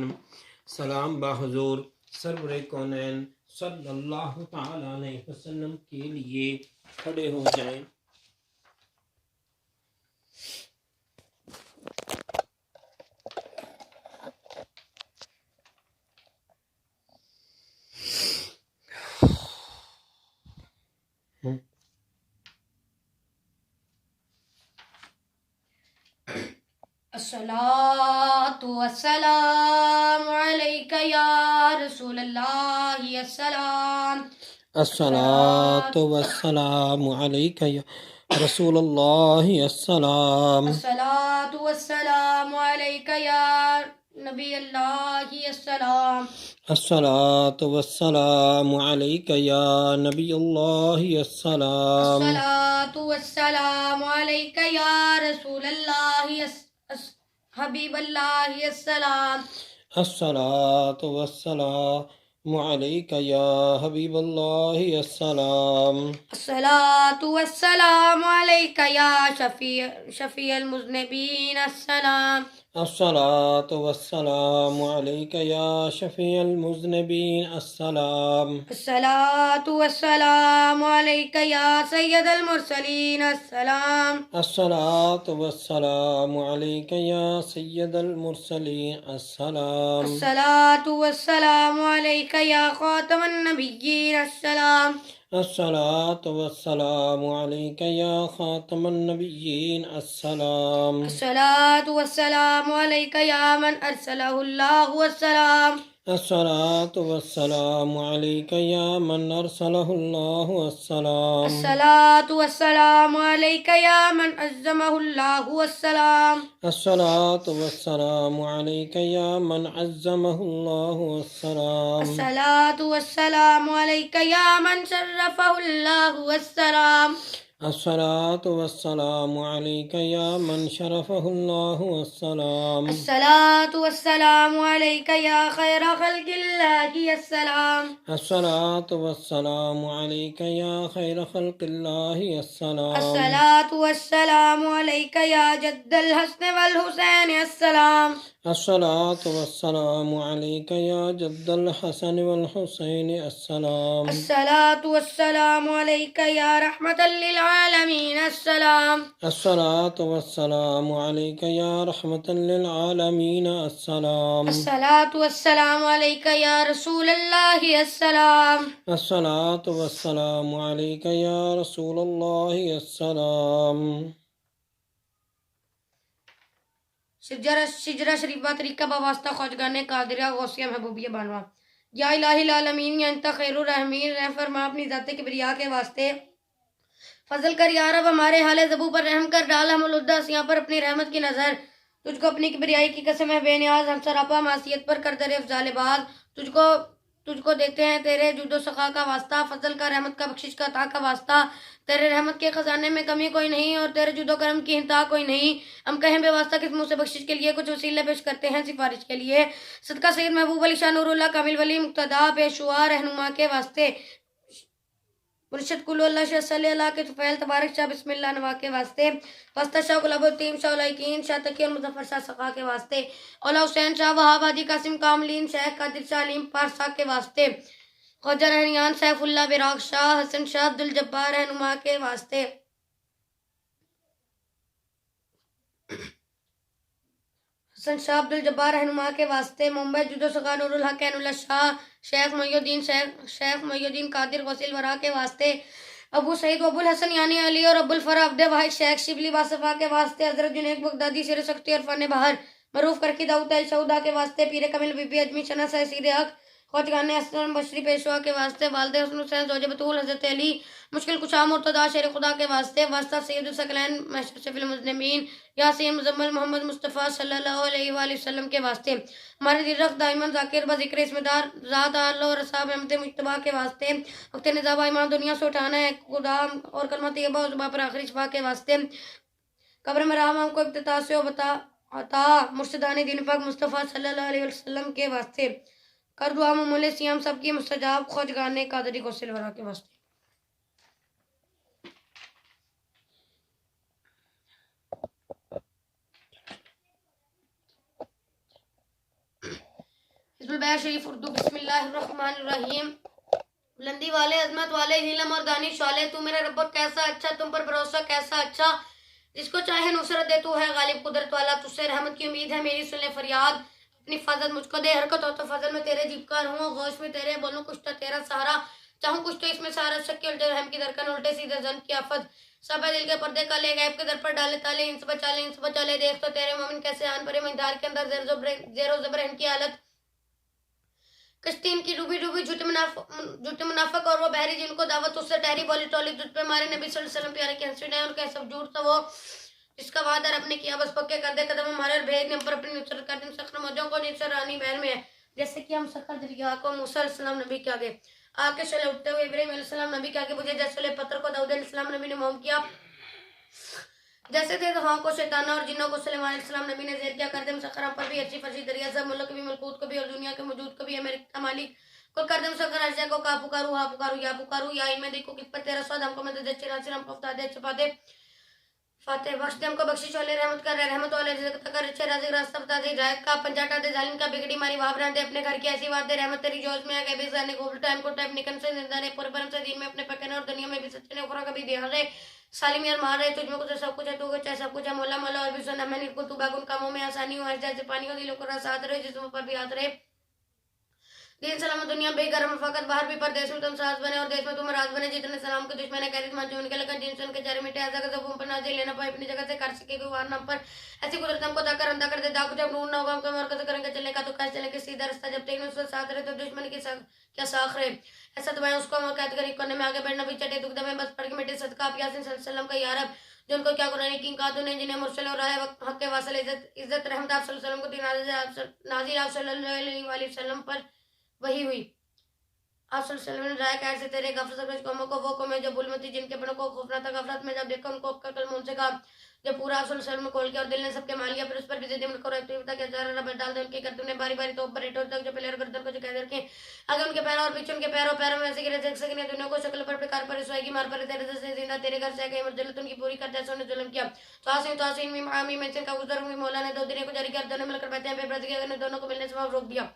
سلام بحضور سرور کونین صلی اللہ تعالی علیہ وسلم کے لیے کھڑے ہو جائیں. الصلاة والسلام عليك يا رسول الله. السلام الصلاة والسلام عليك يا رسول الله السلام الصلاة والسلام عليك يا نبي الله السلام الصلاة والسلام عليك يا نبي الله السلام الصلاة والسلام عليك يا رسول الله حبيب الله السلام الصلاة والسلام عليك يا حبيب الله السلام الصلاة والسلام عليك يا شفيع المذنبين السلام الصلاة والسلام عليك يا شفيع المذنبين السلام الصلاة والسلام عليك يا سيد المرسلين السلام الصلاة والسلام عليك يا سيد المرسلين السلام الصلاة والسلام عليك يا خاتم النبيين السلام الصلاة والسلام عليك يا خاتم النبيين السلام الصلاة والسلام عليك يا من أرسله الله والسلام الصلاة والسلام عليك يا من أرسله الله والسلام الصلاة والسلام عليك يا من عزمه الله والسلام الصلاة والسلام عليك يا من عزمه الله والسلام الصلاة والسلام عليك يا من شرفه الله والسلام الصلاة والسلام عليك يا من شرفه الله والسلام الصلاة والسلام عليك يا خير خلق الله السلام الصلاة والسلام عليك يا خير خلق الله السلام الصلاة والسلام عليك يا جد الحسن والحسين السلام الصلاة والسلام عليك يا جد الحسن والحسين السلام الصلاة والسلام عليك يا رحمة للعالمين السلام الصلاة والسلام عليك يا رحمة للعالمين السلام الصلاة والسلام عليك يا رسول الله السلام الصلاة والسلام عليك يا رسول الله السلام شجرہ شریفہ طریقہ بواسطہ خواجگان قادریہ غوثیہ محبوبیہ بانوا یا الہ العالمین یا انت خیر الرحمین رحم فرما اپنی ذات کبریا کے واسطے فضل کر یا رب ہمارے حال زبو پر رحم کر ڈال ہم الاداسیاں پر اپنی رحمت کی نظر تجھ کو اپنی کبریائی کی قسم ہے بے نیاز ہم سراپا معصیت پر کر در افضال باز تجھ کو دیتے ہیں تیرے جود و سخا کا واسطہ فضل کا رحمت کا بخشش کا عطا کا واسطہ تیرے رحمت کے خزانے میں کمی کوئی نہیں اور تیرے جود و کرم کی انتہا کوئی نہیں ہم کہیں بے واسطہ کس منہ سے بخشش کے لیے کچھ وسیلے پیش کرتے ہیں سفارش کے لیے صدقہ سید محبوب علی شاہ نور اللہ کامل ولی مقتدا پیشوا رہنما کے واسطے مرشد کلو اللہ شاہ صلی اللہ کے طفیل تبارک شاہ بسم اللہ نوا کے واسطے واسطہ شاہ گلاب الدین شاہ الائکین شاہ تقی اور مظفر شاہ سقا کے واسطے اولا حسین شاہ وہاب حاجی قاسم کاملین شیخ قادر شاہ علیم پارسا کے واسطے خواجہ رہنیان سیف اللہ براق شاہ حسن شاہ عبدالجبار رہنما کے واسطے حسن شاہ عبدالجبار رہنما کے واسطے ممبئی جدو سخا نور الحق عین اللہ شاہ شیخ محی الدین قادر غسیل ورا کے واسطے ابو سعید ابو الحسن یعنی علی اور ابو الفرا عبد واحد شیخ شبلی باصفہ کے واسطے حضرت جنید بغدادی سیر سختی اور فن بہر معروف کرکی داؤد شہدا کے واسطے پیر کمل بی بی اجمی شنا سہ سید حق خواجگان حسن بشری پیشوا کے واسطے والد حسن حسین زوج بطول حضرت علی مشکل کشا مرتضی شیر خدا کے واسطے واسطہ سید الثقلین محشر شفیع المذنبین یاسین مزمل محمد مصطفیٰ صلی اللہ علیہ وآلہ وسلم کے واسطے ہمارے دل رخ دائمن ذاکر بذکر اسم دار ذات اللہ اور اصحاب احمد مجتبیٰ کے واسطے وقت نظابہ امام دنیا سے اٹھانا ہے خدا اور کلمہ طیبہ اور زباں پر آخری شفا کے واسطے قبر میں رحم ہم کو ابتدا سے عطا مرشدان دین پاک مصطفیٰ صلی اللہ علیہ وسلم کے واسطے کر دعا ممول سیام سب کی مستجاب خواجگان قادری غسل ورا کے واسطے حزب البیع شریف اردو بسم اللہ الرحمن الرحیم بلندی والے عظمت والے علم اور دانش والے تو میرا رب کیسا اچھا تم پر بھروسہ کیسا اچھا جس کو چاہے نصرت دے تو ہے غالب قدرت والا تجھ سے رحمت کی امید ہے میری سن لے فریاد اپنی حفاظت مجھ کو دے حرکت ہو تو فضل میں تیرے جیبکار ہوں غوش میں تیرے بولوں کچھ تو تیرا سہارا چاہوں کچھ تو اس میں سہارا شک کی الٹے رحم کی درکن الٹے سیدھے زن کی آفت سب دل کے پردے کا لے غیب کے در پر ڈالے تالے ان سے بچا لے دیکھ تو تیرے مومن کیسے آن پرے مندار کے اندر زیر و زبر ان کی حالت کشتی ان کی ڈوبی ڈوبی جھوٹے منافق اور وہ بحری جن کو دعوت اس سے ٹہری بولی ٹولی تجھ پہ ہمارے نبی صلی اللہ علیہ وسلم پیارے کی حسین ہے ان کا سب جھوٹ تھا وہ جس کا وعدہ رب نے کیا بس پکے کر دے قدم ہمارے اور بھیج نے پر اپنی نصرت کر دیں سخر موجوں کو جن سے رانی بہن میں ہے جیسے کہ ہم سخر دریا کو موسیٰ علیہ السلام نبی کے آگے آگے چلے اٹھتے ہوئے ابراہیم علیہ السلام نبی کے آگے بجھے جیسے لے پتھر کو داؤد علیہ السلام نبی نے موم کیا جیسے تھے دہاؤں کو شیطانوں اور جنوں کو سلیمان علیہ السلام نبی نے زیر کیا کر دے مسخر ہم پر بھی اچھی فرشی دریا سب ملک بھی ملکوت کو بھی اور دنیا کے موجود کو بھی امریکہ مالک کو کر دے مسخر اشیاء کو کا پکارو ہاں پکارو یا ان میں دیکھو کس پر تیرا سواد ہم کو مدد اچھے ناصر ہم کو افتاد دے چھپا دے فاتح بخش دے ہم کو بخشش والے رحمت کر رحمت والے رزق کر اچھے رازق راستہ بتا دے ہدایت کا پنجاٹا دے ظالم کا بگڑی ماری وابران دے اپنے گھر کی ایسی بات دے رحمت تیری جوش میں آگے بیزار نے گوبل ٹائم کو ٹائم نکن سے زندہ نے پر برم سے دین میں اپنے پکنے اور دنیا میں بھی سچے نے اخرا کبھی دیا رہے سالم یار مار رہے تجھ میں کچھ سب کچھ ہے تو کو چاہے سب کچھ ہے مولا مولا اور بھی سنا میں نرکل تو باگن کاموں میں آسانی ہو جیسے پانی ہو دلوں کو راس آت رہے جسموں پر بھی آت رہے دین سلام دنیا بے گرم فقط باہر بھی پردیش میں تم ساز بنے اور دیش میں تم راز بنے جتنے سلام کے دشمن ہے قیدت مان جو ان کے لگن جن سے ان کے چہرے مٹے ایسا کہ زبوں پر نازل لینا پائے اپنی جگہ سے کر سکے کوئی وار نام پر ایسی قدرت ہم کو دا کر اندھا کر دے دا کو جب ڈھونڈ نہ ہوگا ہم کو مرکز کریں گے چلنے کا تو کیسے چلے کہ سیدھا رستہ جب تین اس ساتھ رہے تو دشمن کی کیا ساخ رہے ایسا دبائیں اس کو ہم قید کری کرنے میں آگے بڑھنا بھی چٹے دکھ دمیں بس پڑھ کے مٹے صدقہ آپ یاسین صلی اللہ علیہ وسلم کا یا رب جن کو کیا قرآن کی قاتل نے جنہیں مرسل اور رائے حق کے واصل عزت رحمت آپ صلی اللہ علیہ وسلم کو نازل آپ صلی اللہ علیہ وسلم پر وہی ہوئی آپ صلی اللہ علیہ وسلم نے رائے کہا سے تیرے غفلت سے کچھ قوموں کو وہ قومیں جو بھول میں تھی جن کے بنوں کو خوف نہ تھا غفلت میں جب دیکھا ان کو کلمہ ان سے کہا جب پورا آپ صلی اللہ علیہ وسلم کھول کے اور دل نے سب کے مال لیا پھر اس پر بھی زیادہ ملک اور ایکٹیویٹا کے ہزار ربط ڈال دے ان کے گردوں نے باری باری توپ پر ایٹوں تک جو پہلے گردن کو جو قید رکھیں آگے ان کے پیروں اور پیچھے ان کے پیروں میں ایسے گرے دیکھ سکنے دنیا کو شکل پر پکار پر رسوائی کی مار پر تیرے سے زندہ تیرے گھر سے گئے مرجلت ان کی پوری کر جیسے انہیں ظلم کیا تو آسین میں عامی منصر کا گزر ہوئی مولا نے دو دنیا کو جاری کر دونوں مل کر بیٹھے ہیں بے برادری نے دونوں کو ملنے سے روک دیا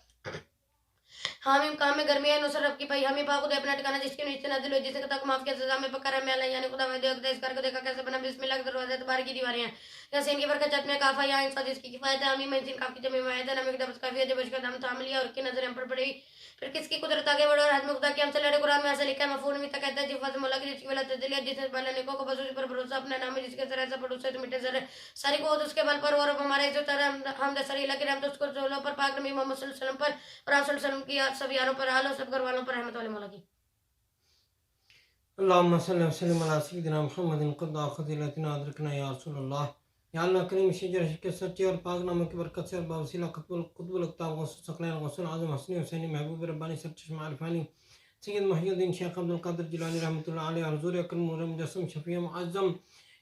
حامیم کام میں گرمی ہے نصر رب کی پائی ہمیں پاک خدا اپنا ٹھکانا جس کے نیچے نازل ہوئی جسے خطا کو معاف کیا سزا میں پکڑا میں اللہ یعنی خدا وحدہ اقدس کر کو دیکھا کیسے بنا بسم اللہ کے دروازے تبار کی دیواریں ہیں جیسے ان کی برکت چھت میں کافا یا انسان جس کی کفایت ہے حامیم میں انسان کافی جمع معاہدہ نام ایک دبس کافی ہے جب اشکا دام تھام لیا اور کی نظر ہم پر پڑی پھر کس کی قدرت آگے بڑھا اور حجم خدا کی ہم سے لڑے قرآن میں ایسا لکھا ہے مفعول میں کہتا ہے جفا سے مولا کی جس کی ولا تجلیت جس نے پہلے نیکوں کو بس پر بھروسہ اپنا نام ہے جس کے سر ایسا پڑھ اسے تو مٹے سر ساری قوت اس کے بل پر اور ہمارے عزت ہم دسری اللہ کی رحمت اس کو چولوں پر پاک نبی محمد صلی اللہ علیہ وسلم پر اور آپ صلی اللہ علیہ وسلم کی سب یاروں پر آل اور سب گھر والوں پر رحمت والے مولا کی اللهم صل وسلم على سيدنا محمد قد خذلتنا ادرکنا یا رسول اللہ یا اللہ کریم شجر کے سچے اور پاک ناموں کی برکت سے اور باوسیلہ قطب القطاب غوث ثقلین غوث اعظم حسنی حسینی محبوب ربانی سرچشمہ عرفانی سید محی الدین شیخ عبد القادر جیلانی رحمۃ اللہ علیہ حضور اکرم نور مجسم شفیع معظم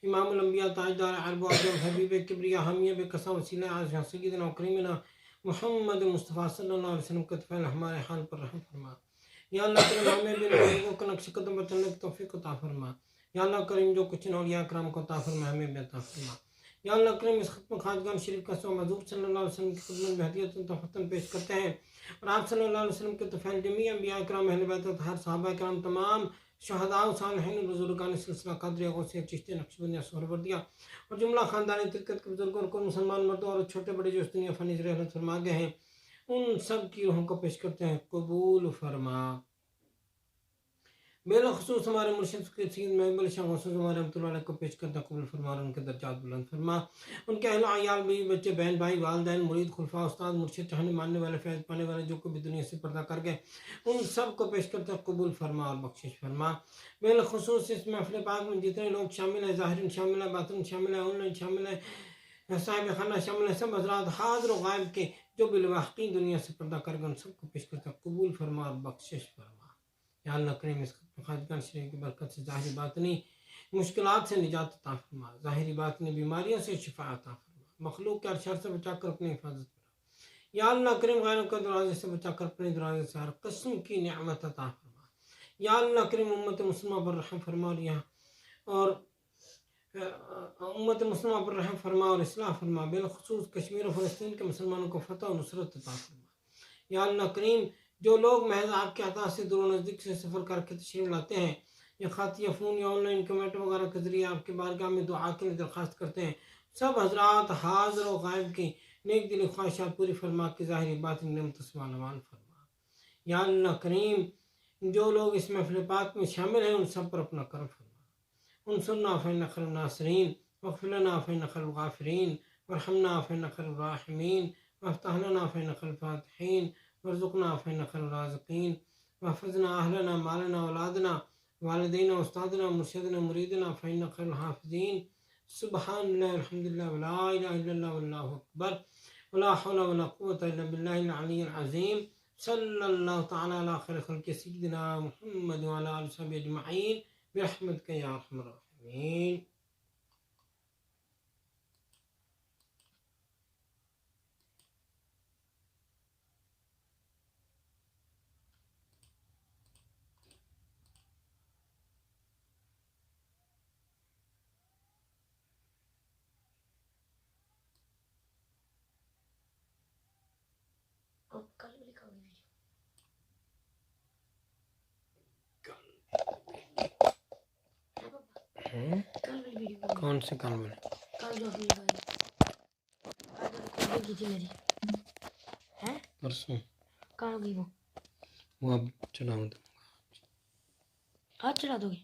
امام الانبیاء تاجدار عرب و عجم حبیب کبریا حامیہ بقصہ وسیلہ اعظم سیدنا و کریمنا محمد مصطفیٰ صلی اللہ علیہ وسلم کے طفیل ہمارے حال پر رحم فرما یا اللہ کریم ہمیں بھی لوگوں کو نقش قدم پر چلنے کی توفیق عطا فرما یا اللہ کریم جو کچھ اولیاء کرام کو عطا فرما ہمیں بھی عطا فرما یا اللہ کریم اس ختم خواجگان شریف کا سو حضور صلی اللہ علیہ وسلم کی خدمت میں ہدیت تفتن پیش کرتے ہیں اور آپ صلی اللہ علیہ وسلم کے طفیل جمیع انبیاء کرام اہل بیت ہر صحابہ کرام تمام شہداء و صالحین بزرگان سلسلہ قادریہ غوثیہ چشتیہ نقشبندیہ سہروردیہ اور جملہ خاندان ترکت کے بزرگوں اور کل مسلمان مردوں اور چھوٹے بڑے جو اس دنیا فانی سے رحمت فرما گئے ہیں ان سب کی روحوں کو پیش کرتے ہیں قبول فرما بالخصوص ہمارے مرشد سید محب علی شاہ غوث ہمارے رحمۃ اللہ علیہ کو پیش کرتا قبول فرما اور ان کے درجات بلند فرما ان کے اہل و عیال بیوی بچے بہن بھائی والدین مرید خلفاء استاد مرشد چاہنے ماننے والے فیض پانے والے جو کوئی بھی دنیا سے پردہ کر گئے ان سب کو پیش کرتا قبول فرما اور بخشش فرما بالخصوص اس محفل پاک میں جتنے لوگ شامل ہیں ظاہر شامل ہے باطن شامل ہے آن لائن شامل ہے صاحب خانہ شامل ہے سب حضرات حاضر و غائب کے جو بالواقعی دنیا سے پردہ کر گئے ان سب کو پیش کرتا قبول فرما اور بخشش فرما یا اللہ کریم اس خواجگان شریف کی برکت سے ظاہری باطنی مشکلات سے نجات عطا فرما ظاہری باطنی بیماریوں سے شفا عطا فرما مخلوق کے ہر شر سے بچا کر اپنی حفاظت فرما یا اللہ کریم غیروں کے دروازے سے بچا کر اپنے دروازے سے ہر قسم کی نعمت عطا فرما یا اللہ کریم امت مسلمہ پر رحم فرما اور امت مسلمہ پر رحم فرما اور اصلاح فرما بالخصوص کشمیر و فلسطین کے مسلمانوں کو فتح و نصرت عطا فرما یا اللہ کریم جو لوگ محض آپ کے عطا سے دور و نزدیک سے سفر کر کے تشریف لاتے ہیں یا خط یا فون یا آن لائن کمنٹ وغیرہ کے ذریعے آپ کے بارگاہ میں دعا کے لیے درخواست کرتے ہیں سب حضرات حاضر و غائب کی نیک دلی خواہشات پوری فرما کے ظاہری باطنی نعمت و نوال فرما یا اللہ کریم جو لوگ اس محفل پاک میں شامل ہیں ان سب پر اپنا کرم فرما انصرنا فإنک خیر الناصرین واغفر لنا فإنک خیر الغافرین وارحمنا فإنک خیر الراحمین وافتح لنا فإنک خیر الفاتحین وارزقنا فإنك خير الرازقين واحفظنا أهلنا مالنا أولادنا والدينا أستاذنا مرشدنا مريدنا فإنك خير الحافظين سبحان الله الحمد لله ولا إله إلا الله والله أكبر ولا حول ولا قوة إلا بالله العلي العظيم صلى الله تعالى على خير خلق سيدنا محمد وعلى آله وصحبه أجمعين برحمتك يا أرحم الراحمين. کل بھی لکھا ہوگی ویڈیو کل بھی ویڈیو کون سے کل بولے کل جو ہم لگائی آج ریکارڈنگ کی تھی میری ہیں پرسوں کہاں گئی وہ اب چلاؤں آج چلا دو گے